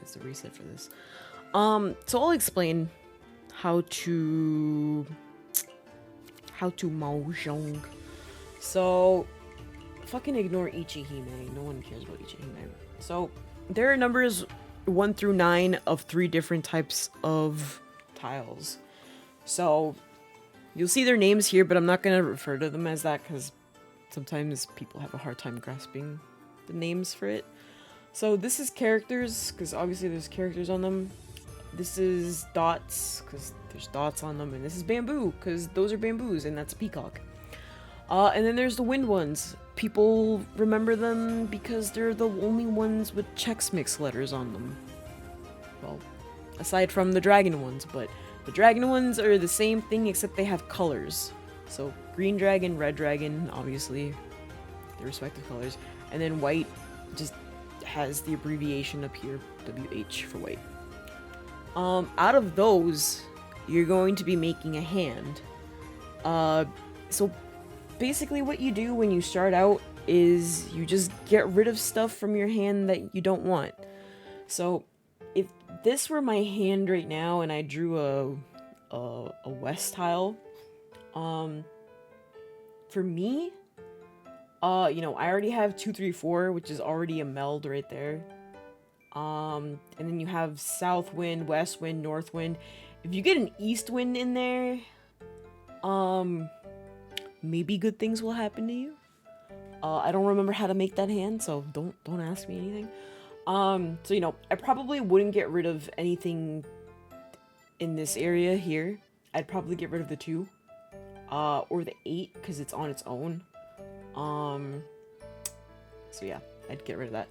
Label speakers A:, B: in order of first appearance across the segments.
A: is the reset for this. So I'll explain how to Mahjong. So fucking ignore Ichihime. No one cares about Ichihime. So there are numbers 1 through 9 of 3 different types of tiles. So you'll see their names here, but I'm not gonna refer to them as that because sometimes people have a hard time grasping the names for it. So this is characters, because obviously there's characters on them. This is dots, because there's dots on them. And this is bamboo, because those are bamboos, and that's a peacock. And then there's the wind ones. People remember them because they're the only ones with Chex Mix letters on them. Well, aside from the dragon ones, but the dragon ones are the same thing except they have colors. So green dragon, red dragon, obviously, the respective colors. And then white just has the abbreviation up here, WH for white. Out of those, you're going to be making a hand. So basically what you do when you start out is you just get rid of stuff from your hand that you don't want. So if this were my hand right now and I drew a west tile, for me, you know, I already have 2, 3, 4, which is already a meld right there. And then you have south wind, west wind, north wind. If you get an east wind in there, maybe good things will happen to you. I don't remember how to make that hand, so don't ask me anything. So you know, I probably wouldn't get rid of anything in this area here. I'd probably get rid of the 2, or the 8 because it's on its own. So yeah, I'd get rid of that.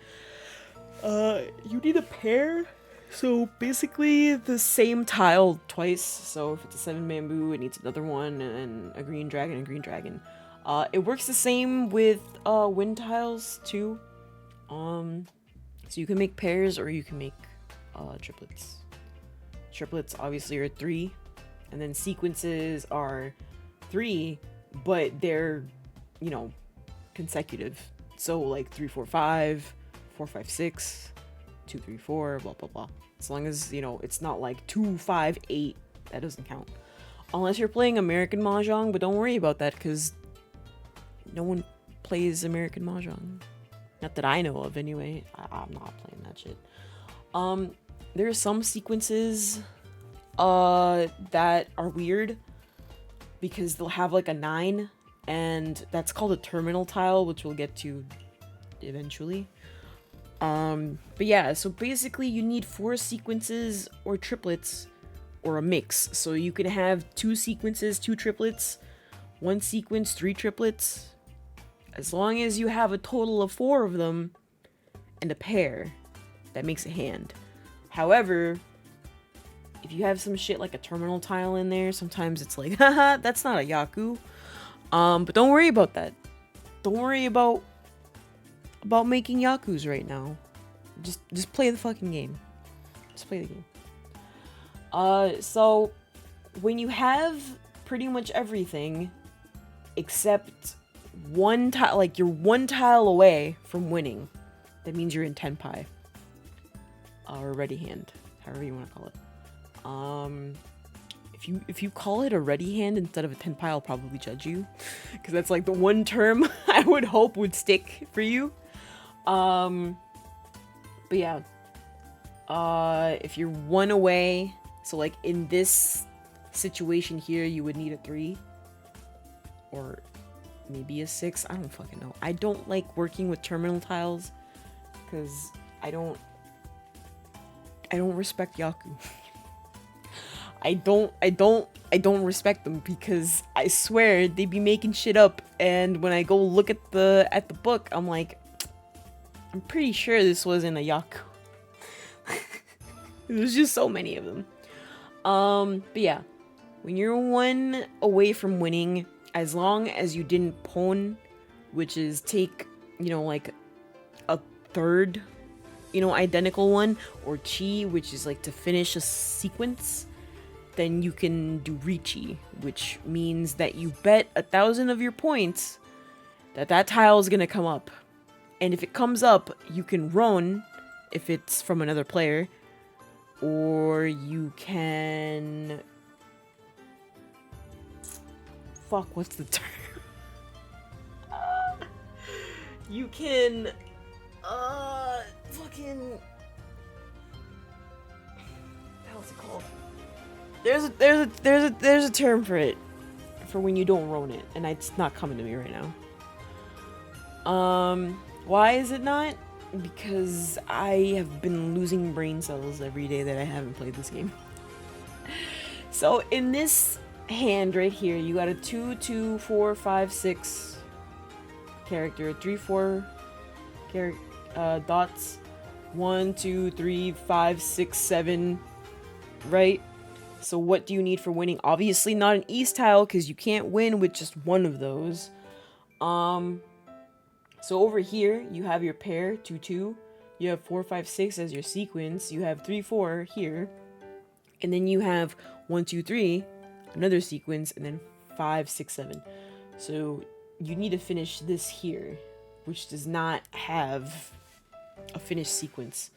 A: You need a pair. So basically the same tile twice. So if it's a 7 bamboo, it needs another one, and a green dragon and green dragon. It works the same with wind tiles too. So you can make pairs or you can make triplets. Triplets obviously are 3, and then sequences are 3, but they're, you know, consecutive. So like 3, 4, 5, 4, 5, 6, 2, 3, 4, blah blah blah. As long as, you know, it's not like 2, 5, 8, that doesn't count. Unless you're playing American Mahjong, but don't worry about that because no one plays American Mahjong. Not that I know of anyway. I'm not playing that shit. There are some sequences that are weird because they'll have like a 9, and that's called a terminal tile, which we'll get to eventually. But yeah, so basically you need 4 sequences or triplets or a mix. So you can have 2 sequences, 2 triplets, 1 sequence, 3 triplets. As long as you have a total of 4 of them and a pair, that makes a hand. However, if you have some shit like a terminal tile in there, sometimes it's like, haha, that's not a yaku. But don't worry about that. Don't worry about making yakus right now. Just play the fucking game. Just play the game. So when you have pretty much everything except one tile, like you're 1 tile away from winning, that means you're in tenpai. Or ready hand, however you want to call it. If you call it a ready hand instead of a tenpai, I'll probably judge you, because that's like the one term I would hope would stick for you. But yeah, if you're 1 away, so like in this situation here, you would need a 3 or maybe a 6. I don't fucking know. I don't like working with terminal tiles because I don't respect yaku. I don't respect them because I swear they be making shit up, and when I go look at the book, I'm like, I'm pretty sure this wasn't a yaku. There's just so many of them. But yeah, when you're 1 away from winning, as long as you didn't pon, which is take, you know, like a third, you know, identical one, or chi, which is like to finish a sequence, then you can do riichii, which means that you bet 1,000 of your points that tile is gonna come up. And if it comes up, you can run if it's from another player, or you can... Fuck, what's the term? You can... fucking... How's it called? There's a term for it. For when you don't roam it, and it's not coming to me right now. Why is it not? Because I have been losing brain cells every day that I haven't played this game. So in this hand right here, you got a 2, 2, 4, 5, 6 character, 3, 4 dots, 1, 2, 3, 5, 6, 7, right? So what do you need for winning? Obviously not an East tile, because you can't win with just one of those. So over here, you have your pair, 2, 2. You have 4, 5, 6 as your sequence. You have 3, 4 here. And then you have 1, 2, 3, another sequence, and then 5, 6, 7. So you need to finish this here, which does not have a finished sequence.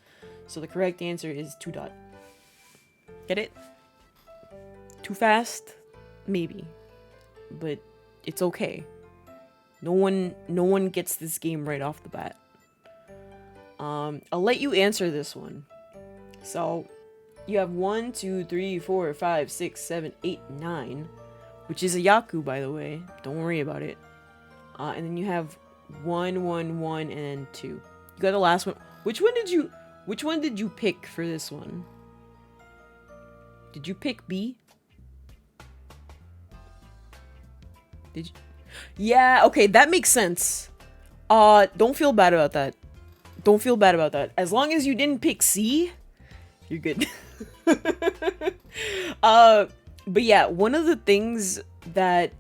A: So the correct answer is 2 dot. Get it? Too fast? Maybe. But it's okay. No one gets this game right off the bat. I'll let you answer this one. So, you have 1, 2, 3, 4, 5, 6, 7, 8, 9, which is a Yaku, by the way. Don't worry about it. And then you have 1, 1, 1, and then 2. You got the last one. Which one did you pick for this one? Did you pick B? Did you? Yeah, okay, that makes sense. Don't feel bad about that. Don't feel bad about that. As long as you didn't pick C, you're good. But yeah, one of the things that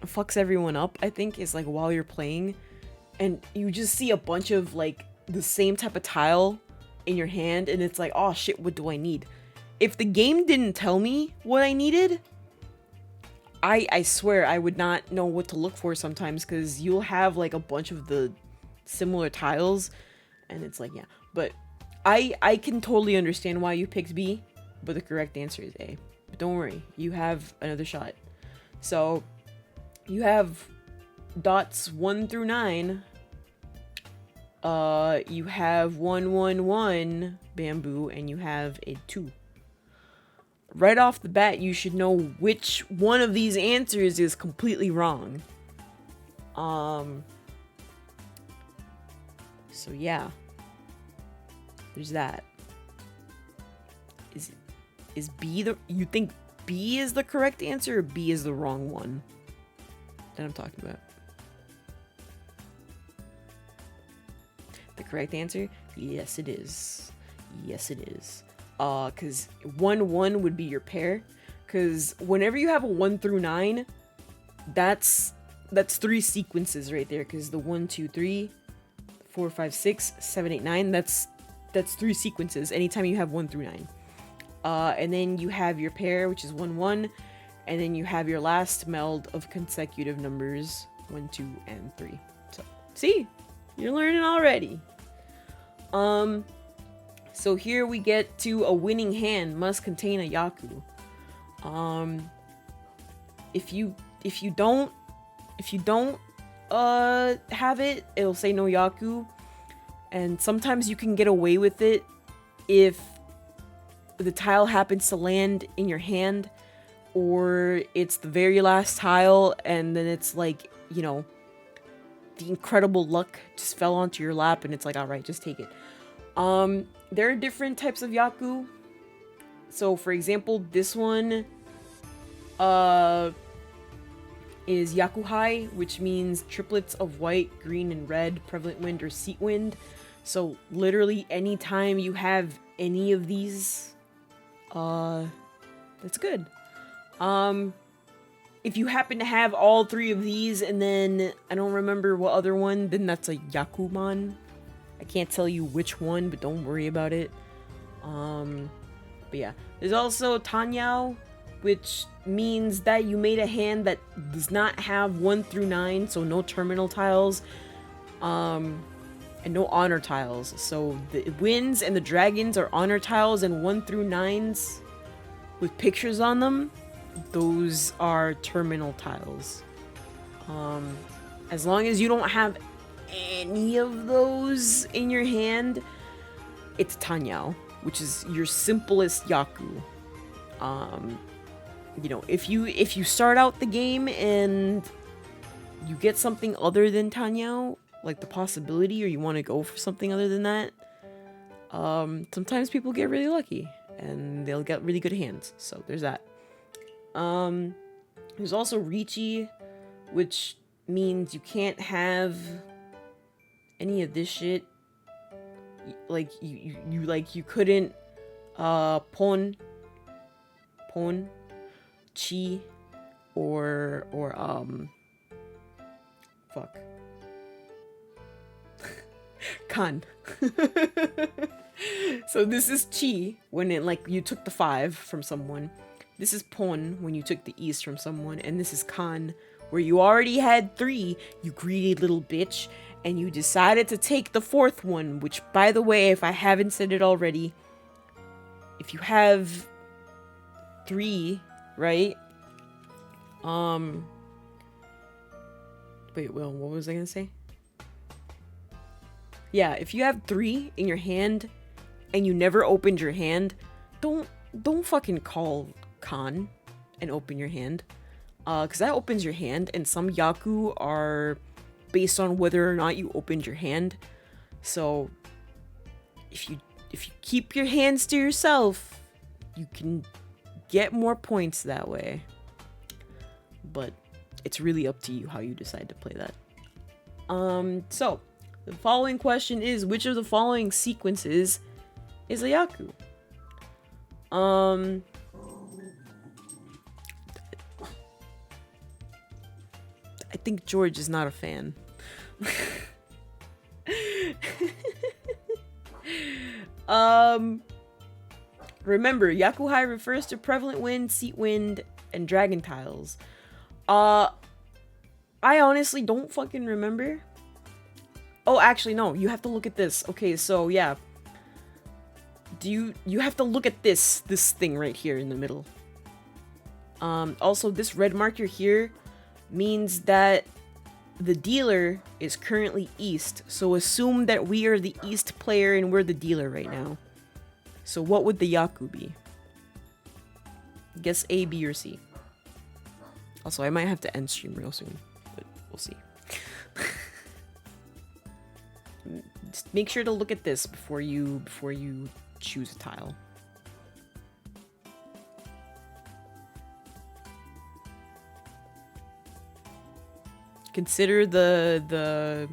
A: fucks everyone up, I think, is like while you're playing and you just see a bunch of like the same type of tile in your hand and it's like, oh shit, what do I need? If the game didn't tell me what I needed, I swear I would not know what to look for sometimes, because you'll have like a bunch of the similar tiles and it's like, yeah. But I can totally understand why you picked B, but the correct answer is A. But don't worry, you have another shot. So you have dots 1 through 9. You have 1, 1, 1 bamboo, and you have a 2. Right off the bat, you should know which one of these answers is completely wrong. So yeah. There's that. Is B the... You think B is the correct answer, or B is the wrong one that I'm talking about? The correct answer? Yes, it is. Yes, it is. Because 1, 1 would be your pair. Because whenever you have a 1 through 9, that's 3 sequences right there. Because the 1, 2, 3, 4, 5, 6, 7, 8, 9, that's 3 sequences anytime you have 1 through 9. And then you have your pair, which is 1, 1. And then you have your last meld of consecutive numbers, 1, 2, and 3. So, see? You're learning already. So here we get to a winning hand must contain a Yaku. If you don't have it, it'll say no Yaku. And sometimes you can get away with it if the tile happens to land in your hand, or it's the very last tile and then it's like, you know, the incredible luck just fell onto your lap and it's like, alright, just take it. There are different types of Yaku. So for example, this one is Yakuhai, which means triplets of white, green, and red, prevalent wind, or seat wind. So literally anytime you have any of these, that's good. If you happen to have all 3 of these and then I don't remember what other one, then that's a Yakuman. I can't tell you which one, but don't worry about it. But yeah, there's also Tanyao, which means that you made a hand that does not have 1 through 9, so no terminal tiles. And and no honor tiles. So the winds and the dragons are honor tiles, and 1 through 9s with pictures on them, those are terminal tiles. As long as you don't have any of those in your hand, it's Tanyao, which is your simplest Yaku. You know, if you start out the game and you get something other than Tanyao, like the possibility, or you want to go for something other than that, sometimes people get really lucky and they'll get really good hands. So there's that. There's also riichii, which means you can't have any of this shit. Like you couldn't pon chi or fuck kan. So this is chi when it, like, you took the 5 from someone. This is pon when you took the east from someone, and this is kan where you already had 3, you greedy little bitch, and you decided to take the 4th one, which, by the way, if I haven't said it already, if you have 3, right? Wait, well, what was I gonna say? Yeah, if you have 3 in your hand and you never opened your hand, don't fucking call Khan and open your hand. Cause that opens your hand, and some Yaku are based on whether or not you opened your hand. So if you keep your hands to yourself, you can get more points that way. But it's really up to you how you decide to play that. So the following question is, which of the following sequences is a Yaku? I think George is not a fan. Remember, Yakuhai refers to prevalent wind, seat wind, and dragon tiles. I honestly don't fucking remember. Oh, actually, no. You have to look at this. Okay, so yeah. You have to look at this thing right here in the middle. Also, this red marker here means that the dealer is currently east. So assume that we are the east player and we're the dealer right now. So what would the Yaku be? Guess A, B, or C. Also, I might have to end stream real soon, but we'll see. Just make sure to look at this before you choose a tile. Consider the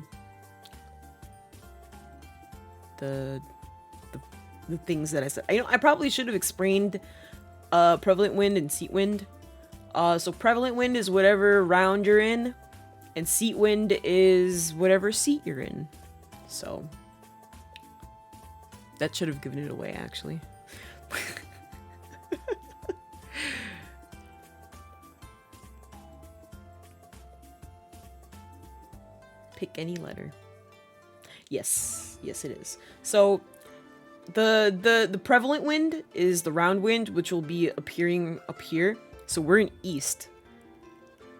A: things that I said. I probably should have explained prevalent wind and seat wind. So prevalent wind is whatever round you're in, and seat wind is whatever seat you're in. So that should have given it away, actually. Pick any letter. Yes, it is. So the prevalent wind is the round wind, which will be appearing up here. So we're in east,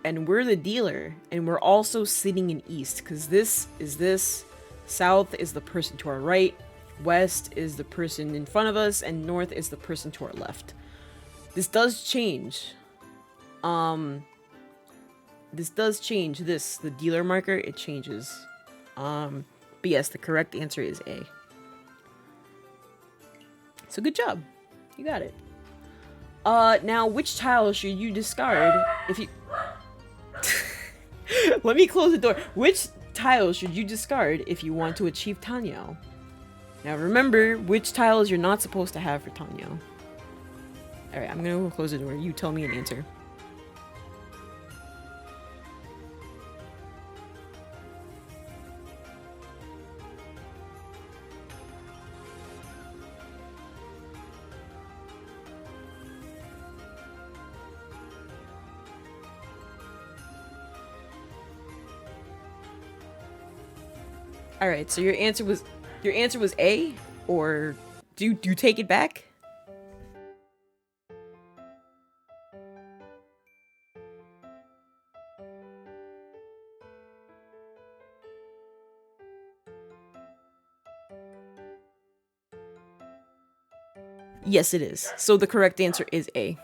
A: and we're the dealer, and we're also sitting in east, because this is this. South is the person to our right, west is the person in front of us, and north is the person to our left. This does change. This does change. The dealer marker, it changes. But yes, the correct answer is A. So good job. You got it. Now, which tile should you discard if you... Let me close the door. Which tile should you discard if you want to achieve Tanyao? Now remember which tiles you're not supposed to have for Tanyao. Alright, I'm gonna go close the door. You tell me an answer. All right, so your answer was A, or do you take it back? Yes, it is. So the correct answer is A.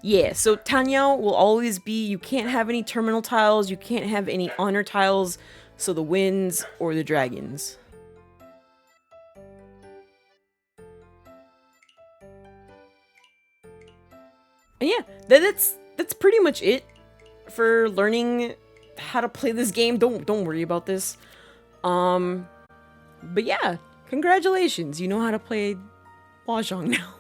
A: Yeah, so Tanyao will always be, you can't have any terminal tiles, you can't have any honor tiles, so the winds or the dragons. And yeah, that's pretty much it for learning how to play this game. Don't worry about this. Um but yeah, congratulations. You know how to play Mahjong now.